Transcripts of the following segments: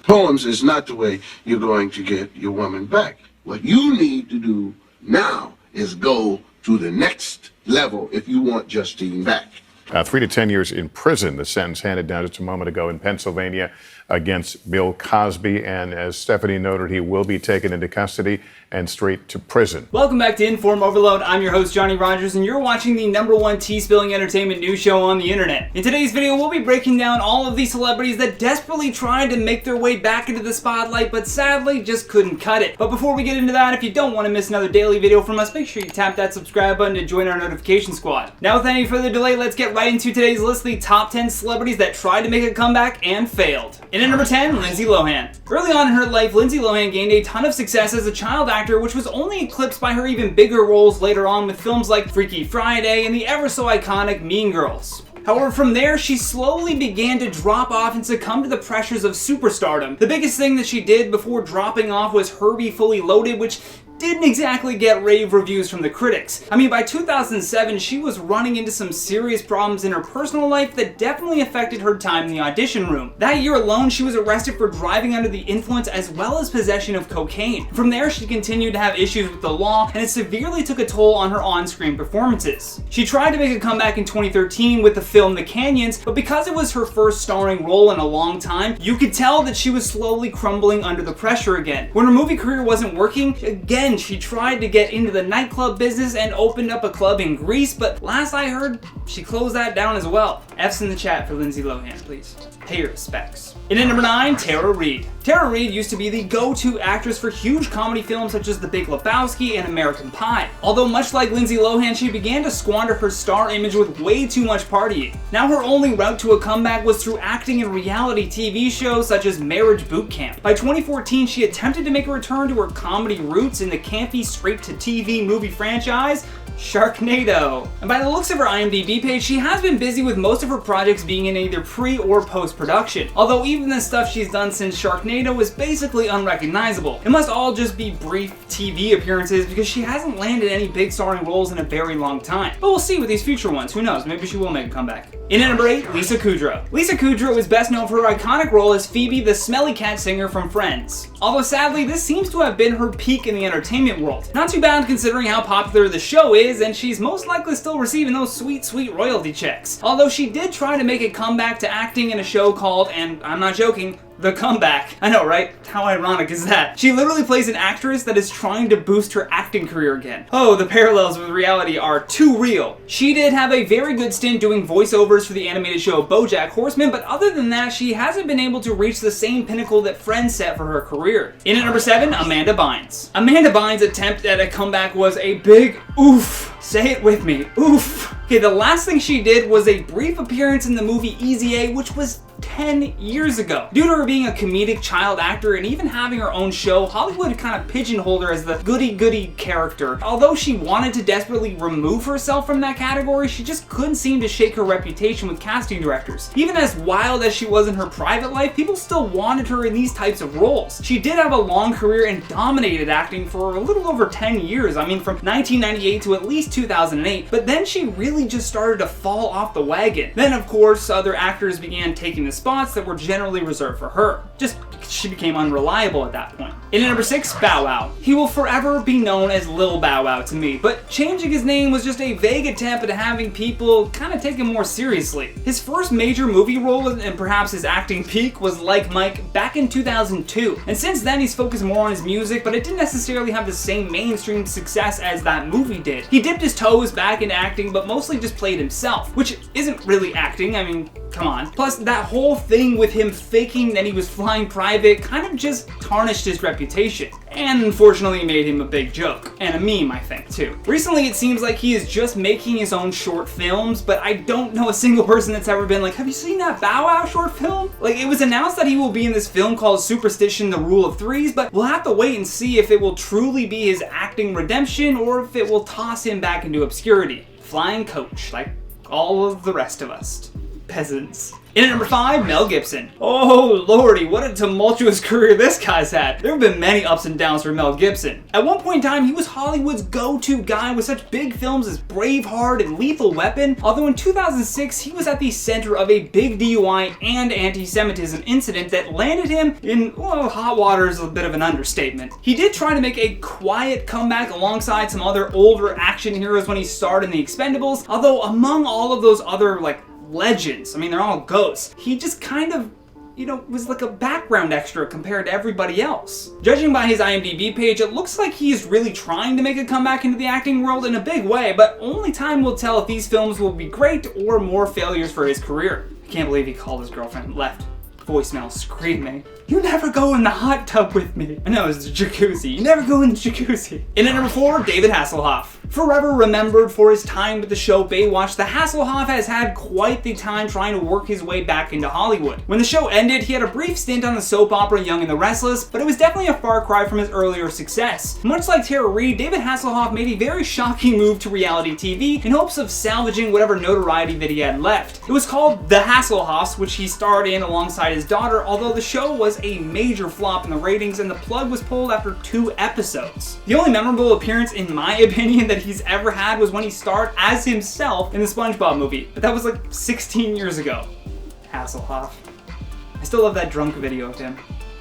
Poems is not the way you're going to get your woman back. What you need to do now is go to the next level if you want Justine back. 3 to 10 years in prison, the sentence handed down just a moment ago in Pennsylvania against Bill Cosby. And as Stephanie noted, he will be taken into custody and straight to prison. Welcome back to Inform Overload. I'm your host, Johnny Rogers, and you're watching the #1 tea-spilling entertainment news show on the internet. In today's video, we'll be breaking down all of these celebrities that desperately tried to make their way back into the spotlight, but sadly just couldn't cut it. But before we get into that, if you don't want to miss another daily video from us, make sure you tap that subscribe button to join our notification squad. Now, without any further delay, let's get right into today's list, the top 10 celebrities that tried to make a comeback and failed. In at number 10, Lindsay Lohan. Early on in her life, Lindsay Lohan gained a ton of success as a child actor, which was only eclipsed by her even bigger roles later on with films like Freaky Friday and the ever so iconic Mean Girls. However, from there, she slowly began to drop off and succumb to the pressures of superstardom. The biggest thing that she did before dropping off was Herbie Fully Loaded, which didn't exactly get rave reviews from the critics. I mean, by 2007, she was running into some serious problems in her personal life that definitely affected her time in the audition room. That year alone, she was arrested for driving under the influence as well as possession of cocaine. From there, she continued to have issues with the law, and it severely took a toll on her on-screen performances. She tried to make a comeback in 2013 with the film The Canyons, but because it was her first starring role in a long time, you could tell that she was slowly crumbling under the pressure again. When her movie career wasn't working, again, she tried to get into the nightclub business and opened up a club in Greece, but last I heard, she closed that down as well. F's in the chat for Lindsay Lohan, please. Pay your respects. In at number 9, Tara Reid. Tara Reid used to be the go-to actress for huge comedy films such as The Big Lebowski and American Pie. Although much like Lindsay Lohan, she began to squander her star image with way too much partying. Now her only route to a comeback was through acting in reality TV shows such as Marriage Boot Camp. By 2014, she attempted to make a return to her comedy roots in the campy straight-to-TV movie franchise, Sharknado. And by the looks of her IMDb page, she has been busy with most of her projects being in either pre or post-production. Although even the stuff she's done since Sharknado is basically unrecognizable. It must all just be brief TV appearances because she hasn't landed any big starring roles in a very long time. But we'll see with these future ones, who knows, maybe she will make a comeback. In at number 8, Lisa Kudrow. Lisa Kudrow is best known for her iconic role as Phoebe, the smelly cat singer from Friends. Although sadly, this seems to have been her peak in the entertainment world. Not too bad considering how popular the show is, and she's most likely still receiving those sweet royalty checks. Although she did try to make a comeback to acting in a show called, and I'm not joking, The Comeback. I know, right? How ironic is that? She literally plays an actress that is trying to boost her acting career again. Oh, the parallels with reality are too real. She did have a very good stint doing voiceovers for the animated show BoJack Horseman, but other than that, she hasn't been able to reach the same pinnacle that Friends set for her career. In at number 7, Amanda Bynes. Amanda Bynes' attempt at a comeback was a big oof. Say it with me, oof. Okay, the last thing she did was a brief appearance in the movie Easy A, which was 10 years ago. Due to her being a comedic child actor and even having her own show, Hollywood kind of pigeonholed her as the goody-goody character. Although she wanted to desperately remove herself from that category, she just couldn't seem to shake her reputation with casting directors. Even as wild as she was in her private life, people still wanted her in these types of roles. She did have a long career and dominated acting for a little over 10 years. I mean, from 1998 to at least 2008, but then she really just started to fall off the wagon. Then, of course, other actors began taking the spots that were generally reserved for her. Just because she became unreliable at that point. In at number 6, Bow Wow. He will forever be known as Lil Bow Wow to me, but changing his name was just a vague attempt at having people kind of take him more seriously. His first major movie role, and perhaps his acting peak, was Like Mike back in 2002. And since then, he's focused more on his music, but it didn't necessarily have the same mainstream success as that movie did. He dipped his toes back in acting, but mostly just played himself, which isn't really acting, I mean, come on. Plus, that whole thing with him faking that he was flying private kind of just tarnished his reputation. And unfortunately made him a big joke. And a meme, I think, too. Recently, it seems like he is just making his own short films, but I don't know a single person that's ever been like, have you seen that Bow Wow short film? Like, it was announced that he will be in this film called Superstition, The Rule of Threes, but we'll have to wait and see if it will truly be his acting redemption or if it will toss him back into obscurity. Flying coach, like all of the rest of us. Peasants. In at number 5, Mel Gibson. Oh lordy, what a tumultuous career this guy's had. There have been many ups and downs for Mel Gibson. At one point in time, he was Hollywood's go-to guy with such big films as Braveheart and Lethal Weapon, although in 2006, he was at the center of a big DUI and anti-Semitism incident that landed him in, well, hot water is a bit of an understatement. He did try to make a quiet comeback alongside some other older action heroes when he starred in The Expendables, although among all of those other, legends, I mean, they're all ghosts, he just kind of, was like a background extra compared to everybody else. Judging by his IMDb page, it looks like he's really trying to make a comeback into the acting world in a big way, but only time will tell if these films will be great or more failures for his career. I can't believe he called his girlfriend left voicemail screaming, "You never go in the hot tub with me." I know, it's the jacuzzi. You never go in the jacuzzi. In at number 4, David Hasselhoff. Forever remembered for his time with the show Baywatch, the Hasselhoff has had quite the time trying to work his way back into Hollywood. When the show ended, he had a brief stint on the soap opera Young and the Restless, but it was definitely a far cry from his earlier success. Much like Tara Reid, David Hasselhoff made a very shocking move to reality TV in hopes of salvaging whatever notoriety that he had left. It was called The Hasselhoffs, which he starred in alongside his daughter, although the show was a major flop in the ratings and the plug was pulled after 2 episodes. The only memorable appearance, in my opinion, that he's ever had was when he starred as himself in the SpongeBob movie, but that was like 16 years ago. Hasselhoff. I still love that drunk video of him.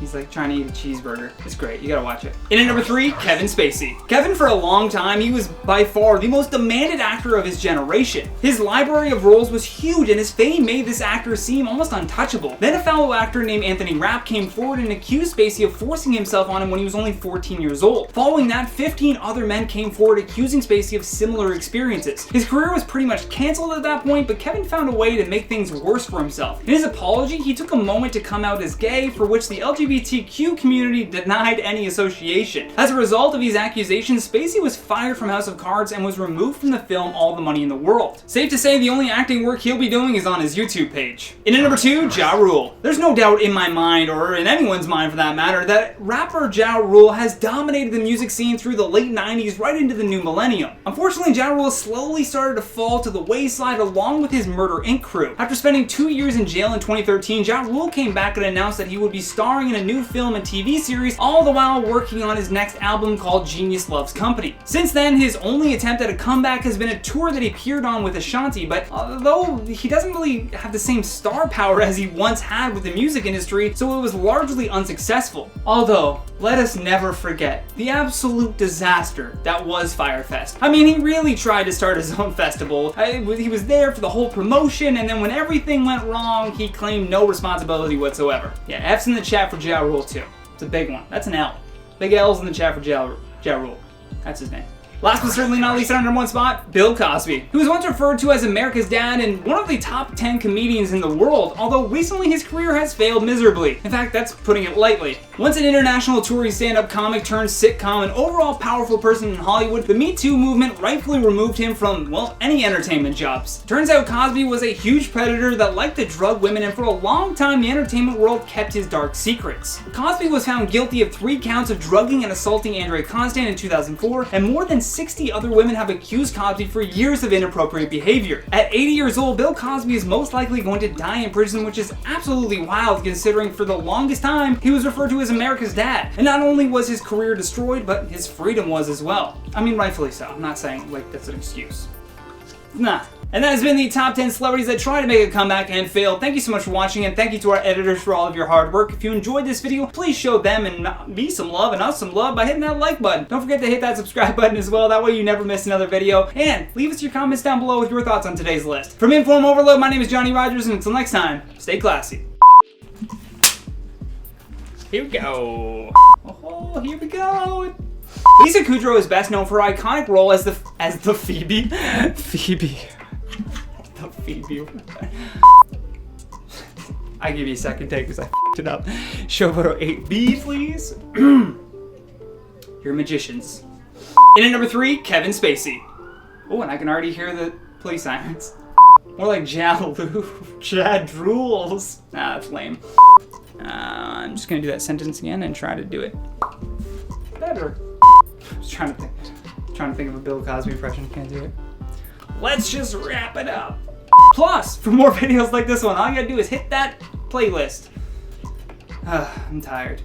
He's like trying to eat a cheeseburger. It's great, you gotta watch it. In at number 3, Kevin Spacey. Kevin, for a long time, he was by far the most demanded actor of his generation. His library of roles was huge and his fame made this actor seem almost untouchable. Then a fellow actor named Anthony Rapp came forward and accused Spacey of forcing himself on him when he was only 14 years old. Following that, 15 other men came forward accusing Spacey of similar experiences. His career was pretty much canceled at that point, but Kevin found a way to make things worse for himself. In his apology, he took a moment to come out as gay, for which the LGBTQ community denied any association. As a result of these accusations, Spacey was fired from House of Cards and was removed from the film All the Money in the World. Safe to say the only acting work he'll be doing is on his YouTube page. In at number 2, Ja Rule. There's no doubt in my mind, or in anyone's mind for that matter, that rapper Ja Rule has dominated the music scene through the late 90s right into the new millennium. Unfortunately, Ja Rule slowly started to fall to the wayside along with his Murder Inc. crew. After spending 2 years in jail in 2013, Ja Rule came back and announced that he would be starring in a new film and TV series, all the while working on his next album called Genius Loves Company. Since then, his only attempt at a comeback has been a tour that he appeared on with Ashanti, but although he doesn't really have the same star power as he once had with the music industry, so it was largely unsuccessful. Although, let us never forget the absolute disaster that was Fyre Fest. I mean, he really tried to start his own festival. He was there for the whole promotion, and then when everything went wrong, he claimed no responsibility whatsoever. Yeah, F's in the chat for Ja Rule too. It's a big one. That's an L. Big L's in the chat for Ja Rule. That's his name. Last but certainly not least, on number 1 spot, Bill Cosby, who was once referred to as America's dad and one of the top 10 comedians in the world, although recently his career has failed miserably. In fact, that's putting it lightly. Once an international touring stand-up comic turned sitcom and overall powerful person in Hollywood, the Me Too movement rightfully removed him from, well, any entertainment jobs. Turns out Cosby was a huge predator that liked to drug women, and for a long time the entertainment world kept his dark secrets. Cosby was found guilty of 3 counts of drugging and assaulting Andrea Constand in 2004, and more than 60 other women have accused Cosby for years of inappropriate behavior. At 80 years old, Bill Cosby is most likely going to die in prison, which is absolutely wild considering for the longest time he was referred to as America's dad. And not only was his career destroyed, but his freedom was as well. I mean, rightfully so. I'm not saying that's an excuse. Nah. And that has been the top 10 celebrities that tried to make a comeback and failed. Thank you so much for watching, and thank you to our editors for all of your hard work. If you enjoyed this video, please show them and me some love and us some love by hitting that like button. Don't forget to hit that subscribe button as well. That way you never miss another video. And leave us your comments down below with your thoughts on today's list. From InformOverload, my name is Johnny Rogers, and until next time, stay classy. Here we go. Oh, here we go. Lisa Kudrow is best known for her iconic role as the Phoebe. The Phoebe. I give you a second take because I f***ed it up. Show photo 8B, please. You're magicians. In at number 3, Kevin Spacey. Oh, and I can already hear the police sirens. More like Jad drools. Nah, that's lame. I'm just gonna do that sentence again and try to do it better. I was trying to think of a Bill Cosby impression. Can't do it. Let's just wrap it up. Plus, for more videos like this one, all you gotta do is hit that playlist. I'm tired.